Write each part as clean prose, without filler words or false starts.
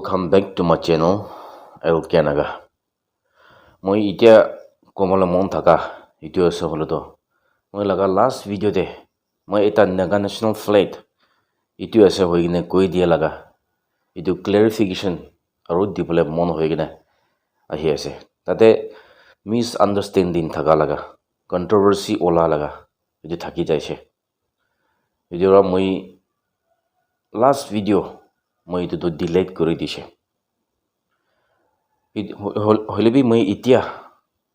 Welcome back to my channel, LK Naga. Moi itia komala mon thaka itu ase holo to. Moi laga last video de moi eta Naga national flag itu ase hoigine koi dia laga. Itu clarification aru dibole mon hoigine ahi ase. Tate misunderstanding thaka laga, controversy ola laga itu thaki jaise. Itu ra moi last video মই itu delete কৰি দিছে হলেবি মই ইতিয়া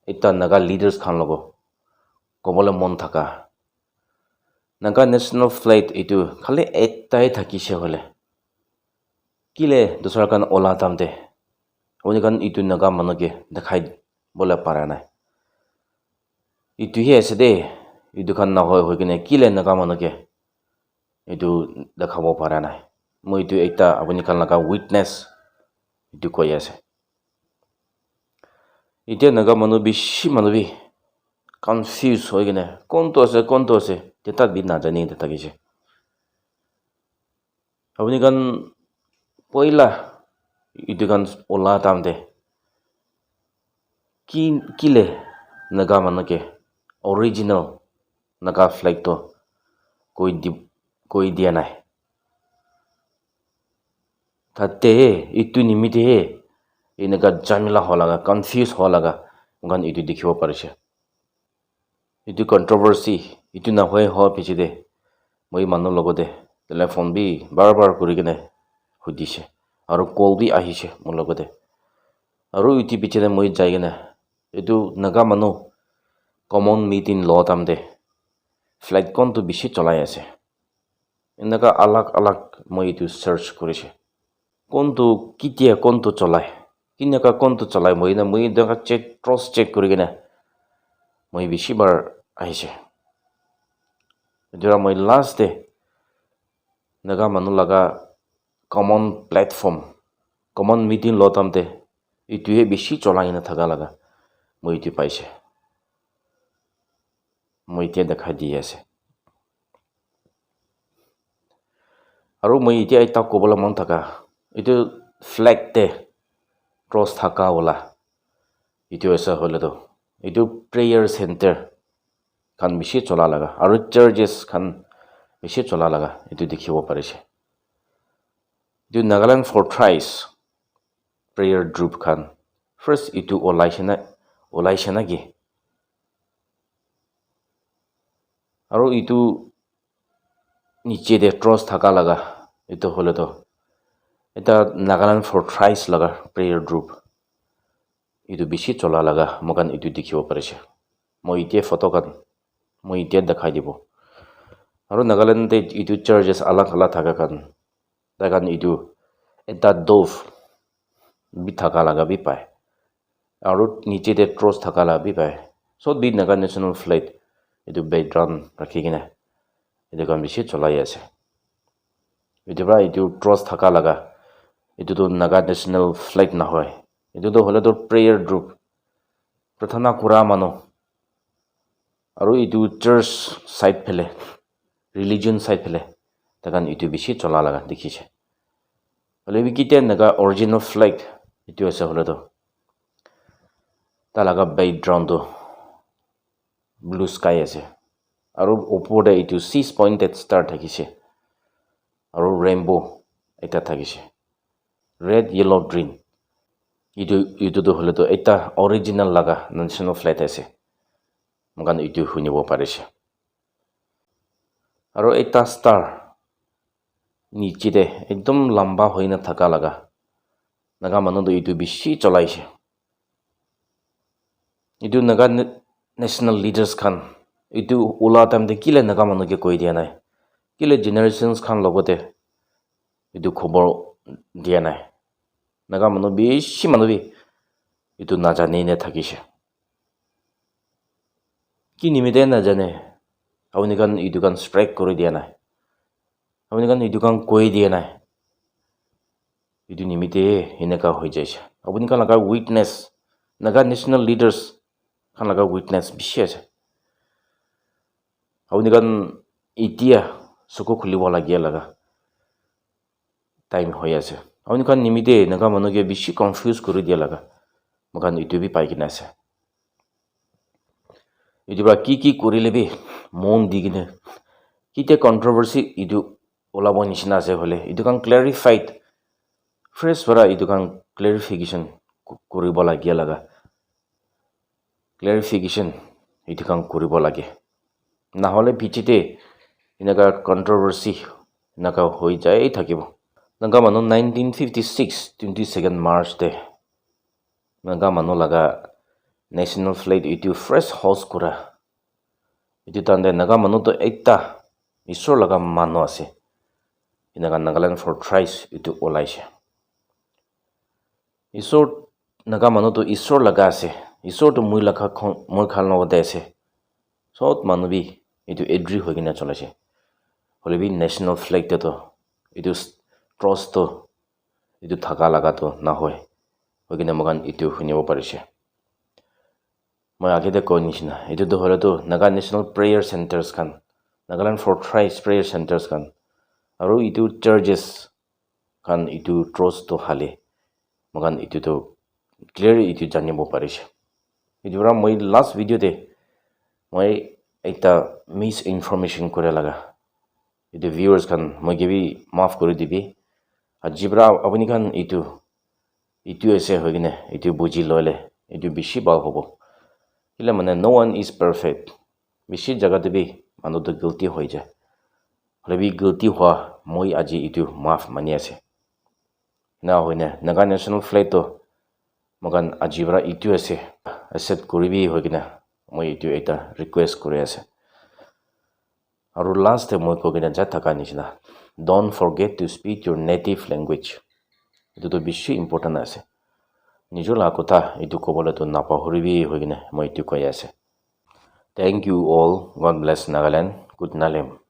এটা নাগা লিডাৰ্স খান লগ কবলে মন থাকা Naga national flag itu খালি এটাই থাকিছে হলে কিলে দুসরা কান ওলা তামতে ওনিকান itu নাগা মনকে দেখাই বলে পারা নাই itu হি আছে দে itu খান না হয় কিনে কিলে নাগা মনকে itu দেখাব পারা নাই মই itu একটা আপনি কান লাগা উইটনেস itu কই আছে ইতে নাগা মানু বেশি মানুবি কনফিউজ হই গনে কোনটো আছে তেতা বি না জানি তেতা গিছে আপনি কান পয়লা itu kan ola tamde কিলে নাগা মানুকে অরিজিনাল নাগা ফ্ল্যাগ তো কই দিয়া নাই তাতে itu নিমিতে এনেকা জামিলা হলাগা কনফিউজ হলাগা গান itu দেখিব পাৰিছে itu কন্ট্রোভার্সি itu না হয় পিছে দে মই মানুহ লগতে টেলিফোন বি বাৰ কৰি কিনে সুধিছে আৰু কল বি আহিছে মোৰ লগতে আৰু ইতি পিছে দে মই যাই কিনে itu নাগা মানুহ কমন মিটিং লতাম দে ফ্লাইট কোনটো বেছি চলাই আছে এনেকা আলাগ মই itu সার্চ কৰিছে কোনটো কিতিয়া কোনটো চলাই কিনেকা কোনটো চলাই মই দেখা ক্ৰস চেক কৰি কিনে মই বেছি বাৰ আহিছে যেটা মই লাস্ট ডে নাগা মানুহ লাগা কমন প্ল্যাটফর্ম কমন মিটিং লতামতে ইটোহে বেছি চলাই না থাকা লাগা মই ইটো পাইছে মই এতিয়া দেখাই দি আছে আৰু মই এতিয়া এটা কবলৈ মন থাকা itu flag te cross thaka wala itu esa hole to itu prayer center kan bishi chola laga aru churches kan bishi chola laga itu dikhibo parise itu Nagaland Fortress prayer group kan first itu olaishana gi aru itu niche de cross thaka laga itu hole to এটা Nagaland Fortress laga prayer group itu বেশি চলা laga মগান itu দেখিব পাৰিছে মই ইতিয়া photo কান মই ইতিয়া দেখাই দিব আৰু নাগালেণ্ডে itu চাৰ্জেস আলাগ থাকা কান তাকান itu এটা ডোভ বি থাকা laga বি পায় আৰু নিচে দে ক্রস থাকা laga বি পায় সব বি Naga national flag itu background ৰাখি কিনে এটা কাম বেশি চলাই আছে itu পৰা itu ক্রস থাকা laga itu to Naga national flag na hoy itu to hole to prayer group prathana kura mano aru itu church side phele religion side phele takan itu bishi chola laga dikhiche hole bi kite Naga original flag itu ase hole to ta laga background to blue sky ase aru opor de itu 6 pointed star thakiche aru rainbow eta thakiche red yellow green itu to hole to eta original laga national flag ase magan itu hunibo parise aro eta star niche de ekdom lamba hoina thaka laga naga manu do itu bishi cholaise itu Naga national leaders khan itu ula time de kile naga manu ke koi dia nai kile generations khan logote itu khobor dia nai Naga manu beshi manubi itu na jane ne thakise ki nimide na jane apni kan itu kan strike kori dia nai apni kan itu kan koi dia nai itu nimite hineka hoi jaise apni kan laga witness Naga national leaders kan laga witness bishi ase apni kan itia suko khulibo lagia laga time hoi ase Aun kan nimide naga manuge bishi confuse kuri dia laga. Makan itu bi pai kina ase. Itu bra ki kuri lebe mon digine. Kite controversy itu olabo nishina ase hole. Itu kan clarified. Fresh bara itu kan clarification kuri bola gia laga. Clarification itu kan kuri bola ge. Na hole pichite inaga controversy naga hoi jai thakibo. Naga manu 1956 22nd March de naga manu laga national flag itu fresh house kura. Itu tande naga manu to ekta isor laga manu ase. Inaga Nagaland for thrice itu olaisha. Isor naga manu to isor laga ase. Isor to mui laka mui khalna wade ase. Sot manu bi itu edri hoi gina cholaise. Hole bi national flag de to itu trust to itu thaka laga to na hoy. Hoi gina magan itu hunibo parise. Moi age de ko nishina. Itu to hole to Naga National Prayer Centers kan. Nagaland for thrice prayer centers kan. Aru itu churches kan itu trust to hale. Magan itu to clear itu janibo parise. Itu ra moi last video de moi ekta misinformation kore laga. Itu viewers kan moi gibi maaf kori dibi. Ajibra apuni kan itu ese hogine itu buji loile itu bishi bal hobo. Ile mane no one is perfect. Bishi jaga debi manu to guilty hoi ja. Hole bi guilty hua moi aji itu maaf mani ase. Na hoine Naga National Flag to magan ajibra itu ase accept koribi hogina moi itu eta request kore ase. Aru last time moi kogina ja thaka nishina. Don't forget to speak your native language. Itu to bishi important ase. Nijor la kotha itu kobole to napahuribi hogina moi itu koi ase. Thank you all. God bless Nagaland. Good nalem.